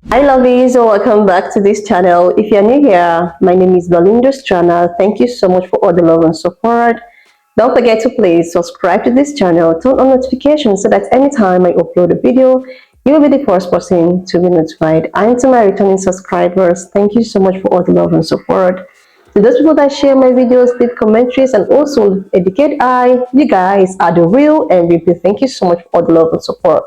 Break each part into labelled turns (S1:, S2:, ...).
S1: Hi lovies, welcome back to this channel. If you're new here, my name is Belinda's channel. Thank you so much for all the love and support. Don't forget to please subscribe to this channel, turn on notifications so that anytime I upload a video, you will be the first person to be notified. And to my returning subscribers, thank you so much for all the love and support. To those people that share my videos, leave commentaries, and also educate you guys are the real MVP. Thank you so much for all the love and support.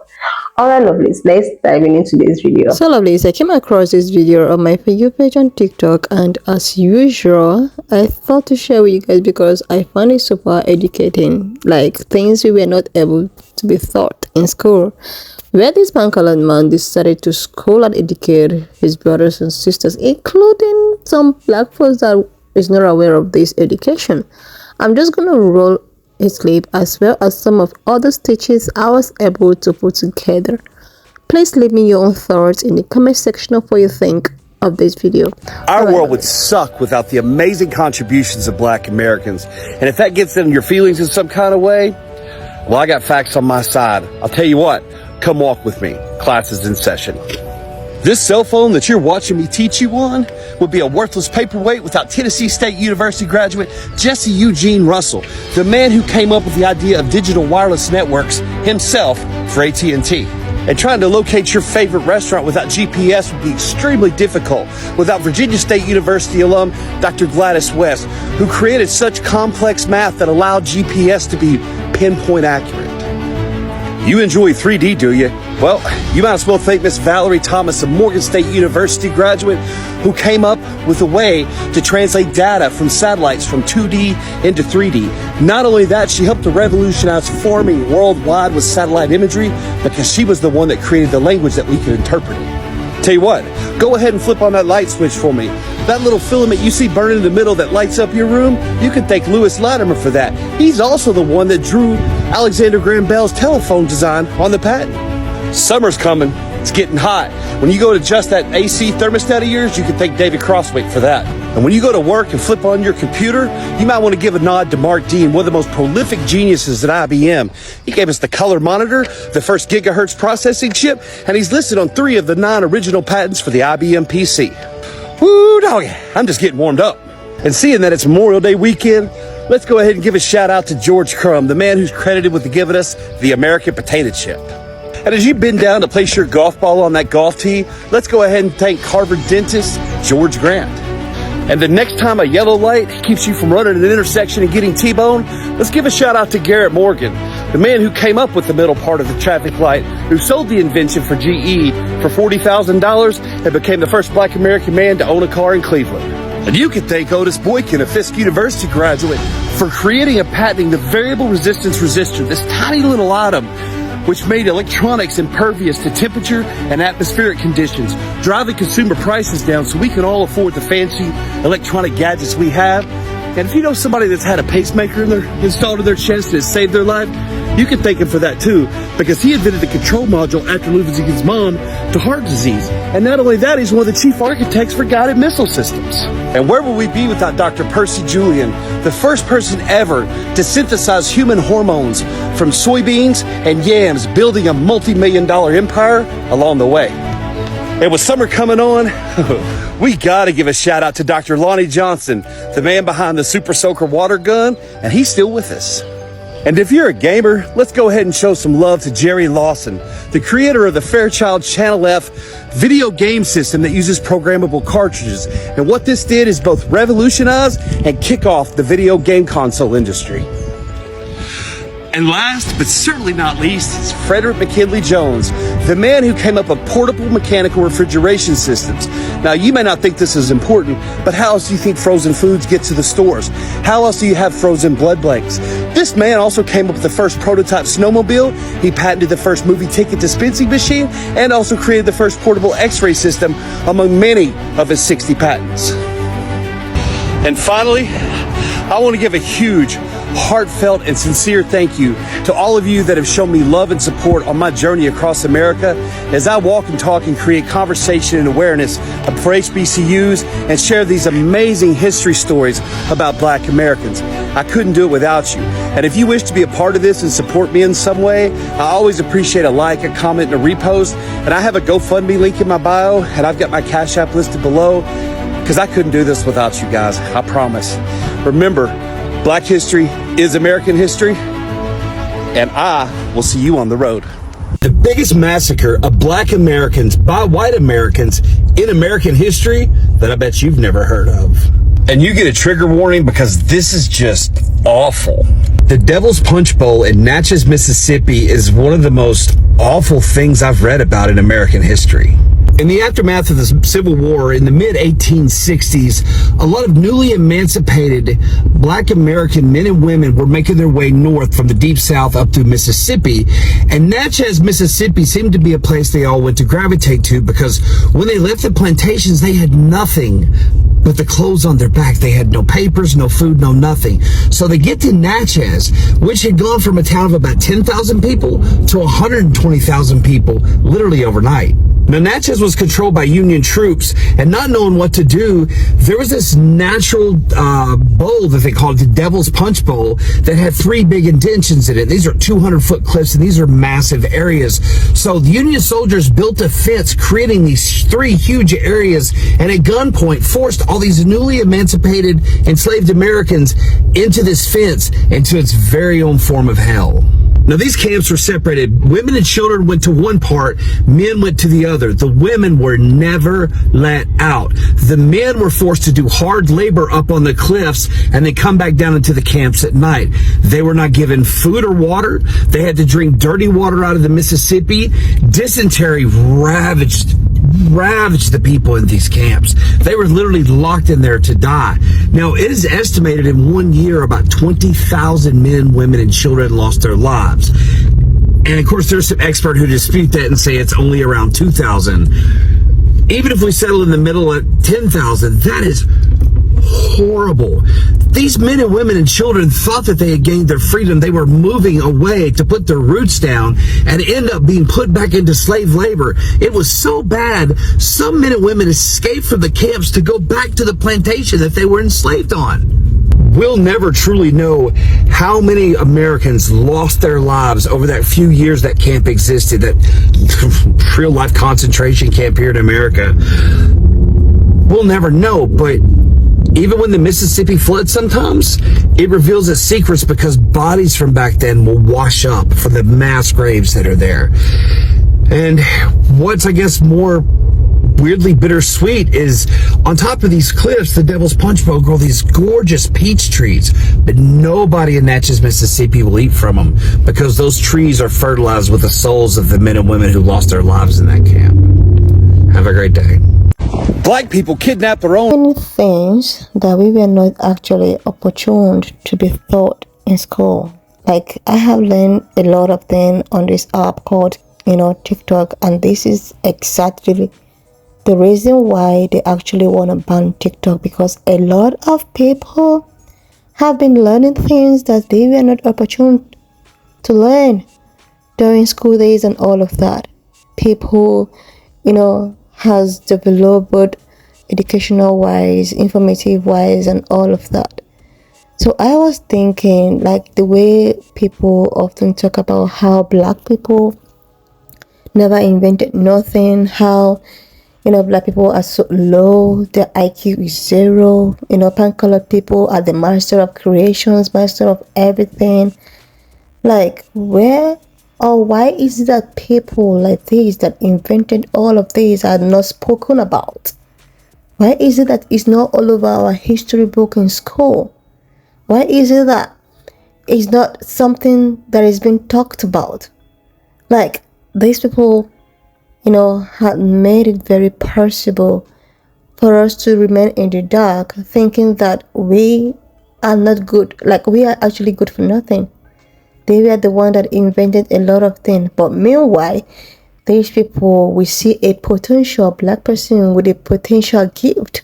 S1: Alright lovelies, let's dive into this video.
S2: So lovelies, I came across this video on my For You page on TikTok, and as usual, I thought to share with you guys because I found it super educating, like things we were not able to be taught in school. Where this pan-colored man decided to school and educate his brothers and sisters, including some black folks that is not aware of this education. I'm just gonna roll his clip as well as some of other stitches I was able to put together. Please leave me your own thoughts in the comment section of what you think of this video.
S3: Our world would suck without the amazing contributions of Black Americans. And if that gets in your feelings in some kind of way, well, I got facts on my side. I'll tell you what, come walk with me. Class is in session. This cell phone that you're watching me teach you on would be a worthless paperweight without Tennessee State University graduate Jesse Eugene Russell, the man who came up with the idea of digital wireless networks himself for AT&T. And trying to locate your favorite restaurant without GPS would be extremely difficult without Virginia State University alum Dr. Gladys West, who created such complex math that allowed GPS to be pinpoint accurate. You enjoy 3D, do you? Well, you might as well thank Miss Valerie Thomas, a Morgan State University graduate who came up with a way to translate data from satellites from 2D into 3D. Not only that, she helped to revolutionize farming worldwide with satellite imagery because she was the one that created the language that we could interpret it. Tell you what, go ahead and flip on that light switch for me. That little filament you see burning in the middle that lights up your room, you can thank Lewis Latimer for that. He's also the one that drew Alexander Graham Bell's telephone design on the patent. Summer's coming. It's getting hot. When you go to adjust that AC thermostat of yours, you can thank David Crosswick for that. And when you go to work and flip on your computer, you might want to give a nod to Mark Dean, one of the most prolific geniuses at IBM. He gave us the color monitor, the first gigahertz processing chip, and he's listed on 3 of the 9 original patents for the IBM PC. Woo, doggy, I'm just getting warmed up. And seeing that it's Memorial Day weekend, let's go ahead and give a shout out to George Crumb, the man who's credited with giving us the American potato chip. And as you bend down to place your golf ball on that golf tee, let's go ahead and thank Harvard dentist George Grant. And the next time a yellow light keeps you from running an intersection and getting T-boned, let's give a shout out to Garrett Morgan, the man who came up with the middle part of the traffic light, who sold the invention for GE for $40,000 and became the first Black American man to own a car in Cleveland. And you can thank Otis Boykin, a Fisk University graduate, for creating and patenting the variable resistance resistor, this tiny little item which made electronics impervious to temperature and atmospheric conditions, driving consumer prices down so we can all afford the fancy electronic gadgets we have. And if you know somebody that's had a pacemaker installed in their chest and has saved their life, you can thank him for that too, because he invented the control module after losing his mom to heart disease. And not only that, he's one of the chief architects for guided missile systems. And where would we be without Dr. Percy Julian, the first person ever to synthesize human hormones from soybeans and yams, building a multi-million-dollar empire along the way. And with summer coming on, we gotta give a shout out to Dr. Lonnie Johnson, the man behind the Super Soaker water gun, and he's still with us. And if you're a gamer, let's go ahead and show some love to Jerry Lawson, the creator of the Fairchild Channel F video game system that uses programmable cartridges. And what this did is both revolutionize and kick off the video game console industry. And last, but certainly not least, is Frederick McKinley Jones, the man who came up with portable mechanical refrigeration systems. Now, you may not think this is important, but how else do you think frozen foods get to the stores? How else do you have frozen blood banks? This man also came up with the first prototype snowmobile. He patented the first movie ticket dispensing machine and also created the first portable x-ray system among many of his 60 patents. And finally, I want to give a huge, heartfelt and sincere thank you to all of you that have shown me love and support on my journey across America as I walk and talk and create conversation and awareness for HBCUs and share these amazing history stories about Black Americans. I couldn't do it without you. And if you wish to be a part of this and support me in some way, I always appreciate a like, a comment, and a repost. And I have a GoFundMe link in my bio, and I've got my Cash App listed below, because I couldn't do this without you guys, I promise. Remember, Black history is American history, and I will see you on the road. The biggest massacre of Black Americans by white Americans in American history that I bet you've never heard of. And you get a trigger warning because this is just awful. The Devil's Punchbowl in Natchez, Mississippi is one of the most awful things I've read about in American history. In the aftermath of the Civil War in the mid-1860s, a lot of newly emancipated Black American men and women were making their way north from the Deep South up through Mississippi. And Natchez, Mississippi seemed to be a place they all went to gravitate to because when they left the plantations, they had nothing but the clothes on their back. They had no papers, no food, no nothing. So they get to Natchez, which had gone from a town of about 10,000 people to 120,000 people literally overnight. Now, Natchez was controlled by Union troops, and not knowing what to do, there was this natural bowl that they called the Devil's Punch Bowl that had 3 big indentions in it. These are 200-foot cliffs, and these are massive areas. So the Union soldiers built a fence, creating these 3 huge areas, and at gunpoint forced all these newly emancipated enslaved Americans into this fence, into its very own form of hell. Now, these camps were separated. Women and children went to one part, men went to the other. The women were never let out. The men were forced to do hard labor up on the cliffs and then come back down into the camps at night. They were not given food or water. They had to drink dirty water out of the Mississippi. Dysentery ravaged the people in these camps. They were literally locked in there to die. Now, it is estimated in 1 year about 20,000 men, women, and children lost their lives. And of course, there's some experts who dispute that and say it's only around 2,000. Even if we settle in the middle at 10,000, that is horrible. These men and women and children thought that they had gained their freedom. They were moving away to put their roots down and end up being put back into slave labor. It was so bad, some men and women escaped from the camps to go back to the plantation that they were enslaved on. We'll never truly know how many Americans lost their lives over that few years that camp existed, that real-life concentration camp here in America. We'll never know, but even when the Mississippi floods sometimes, it reveals its secrets because bodies from back then will wash up from the mass graves that are there. And what's, I guess, more weirdly bittersweet is on top of these cliffs, the Devil's Punch Bowl grow these gorgeous peach trees, but nobody in Natchez, Mississippi will eat from them because those trees are fertilized with the souls of the men and women who lost their lives in that camp. Have a great day. Black people kidnap their own.
S2: Many things that we were not actually opportuned to be taught in school. Like, I have learned a lot of things on this app called, TikTok, and this is exactly the reason why they actually want to ban TikTok, because a lot of people have been learning things that they were not opportune to learn during school days and all of that. People, has developed both educational wise, informative wise, and all of that. So I was thinking, like, the way people often talk about how Black people never invented nothing, how Black people are so low, their IQ is 0, pan-colored people are the master of creations, master of everything. Like, where or why is it that people like this that invented all of these are not spoken about? Why is it that it's not all over our history book in school? Why is it that it's not something that is being talked about? Like, these people, had made it very possible for us to remain in the dark, thinking that we are not good, like we are actually good for nothing. They were the one that invented a lot of things. But meanwhile, these people, we see a potential Black person with a potential gift.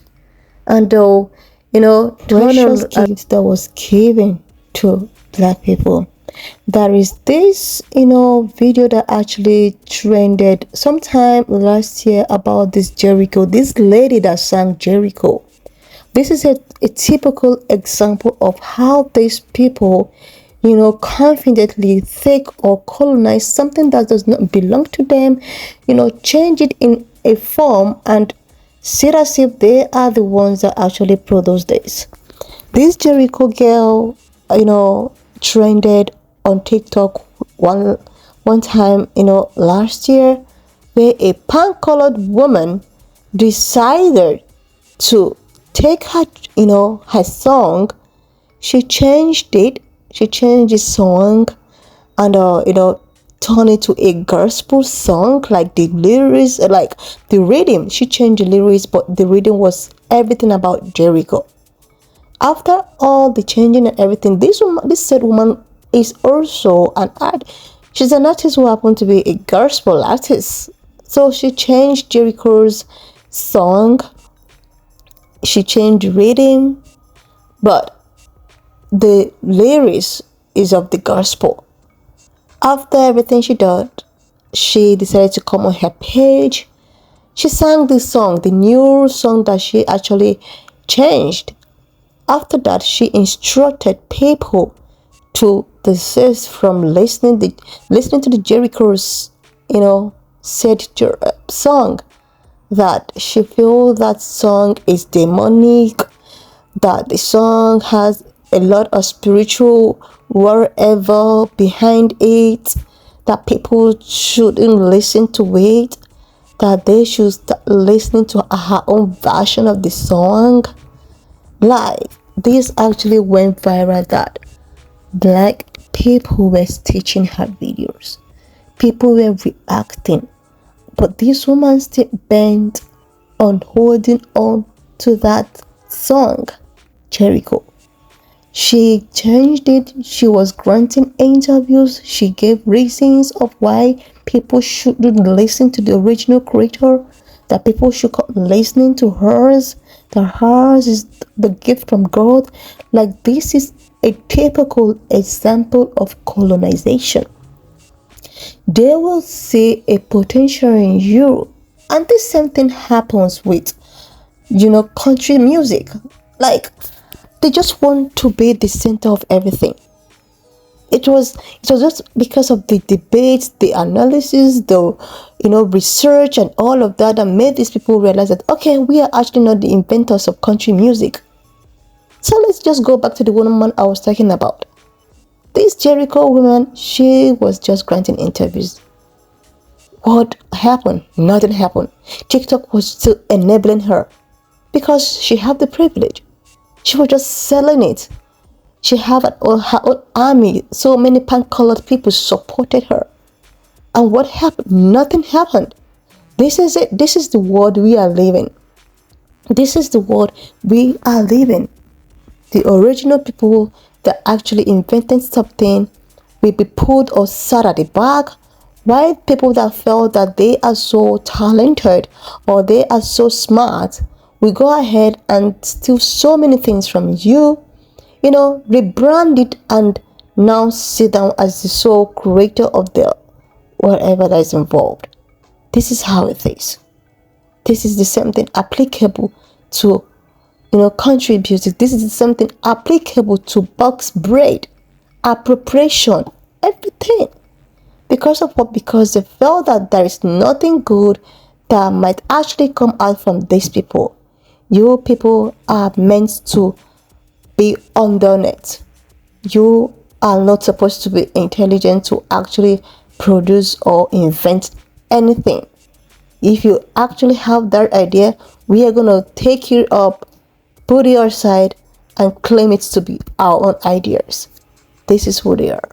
S2: And though, precious gift that was given to Black people. There is this, video that actually trended sometime last year about this Jericho, this lady that sang Jericho. This is a typical example of how these people, confidently take or colonize something that does not belong to them, change it in a form and see as if they are the ones that actually produce this. This Jericho girl, trended on TikTok one time, last year, where a pan-colored woman decided to take her song. She changed it. She changed the song and turn it to a gospel song, like the lyrics, like the rhythm. She changed the lyrics, but the rhythm was everything about Jericho. After all the changing and everything, this said woman is also an art. She's an artist who happened to be a gospel artist. So she changed Jericho's song. She changed rhythm, but the lyrics is of the gospel. After everything she did, she decided to come on her page. She sang this song, the new song that she actually changed. After that, she instructed people to desist from listening to the Jericho's, said song, that she feels that song is demonic, that the song has a lot of spiritual whatever behind it, that people shouldn't listen to it, that they should start listening to her own version of the song. Like, this actually went viral, that black people were stitching her videos. People were reacting. But this woman still bent on holding on to that song, Jericho. She changed it. She was granting interviews. She gave reasons of why people shouldn't listen to the original creator, that people should come listening to hers, that hers is the gift from God. Like, this is a typical example of colonization. They will see a potential in you, and the same thing happens with country music. Like, they just want to be the center of everything. It was just because of the debates, the analysis, the research and all of that made these people realize that, okay, we are actually not the inventors of country music. So let's just go back to the woman I was talking about. This Jericho woman, she was just granting interviews. What happened? Nothing happened. TikTok was still enabling her because she had the privilege. She was just selling it. She had her own army. So many pan-colored people supported her. And what happened? Nothing happened. This is it. This is the world we are living. This is the world we are living. The original people that actually invented something will be put or sat at the back, while people that felt that they are so talented or they are so smart will go ahead and steal so many things from you, rebrand it, and now sit down as the sole creator of the whatever that is involved. This is how it is. This is the same thing applicable to country music. This is something applicable to box braid, appropriation, everything. Because of what? Because they felt that there is nothing good that might actually come out from these people. You people are meant to be under it. You are not supposed to be intelligent to actually produce or invent anything. If you actually have that idea, we are going to take it up, put it aside, and claim it to be our own ideas. This is who they are.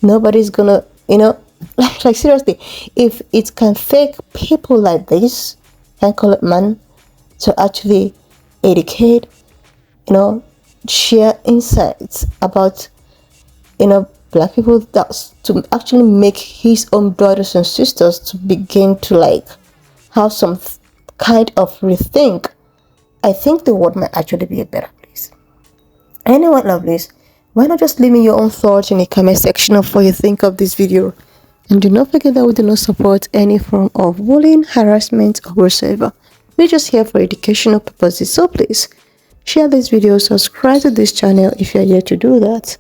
S2: Nobody's gonna, like seriously, if it can fake people like this, can call it man, to actually educate, share insights about, black people, that's to actually make his own brothers and sisters to begin to have some kind of rethink, I think the world might actually be a better place. Anyway, lovelies, why not just leave me your own thoughts in the comment section of what you think of this video. And do not forget that we do not support any form of bullying, harassment, or whatsoever. We're just here for educational purposes, so please Share this video, subscribe to this channel if you are yet to do that.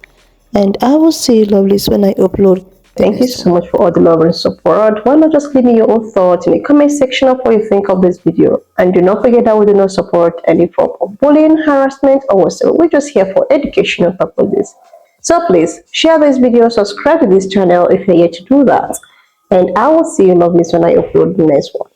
S2: And I will see you lovelies when I upload.
S1: Thank you so much for all the love and support. Why not just leave me your own thoughts in the comment section of what you think of this video. And do not forget that we do not support any form of bullying, harassment, or whatsoever. We're just here for educational purposes. So please share this video, subscribe to this channel if you're yet to do that. And I will see you lovelies when I upload the next one.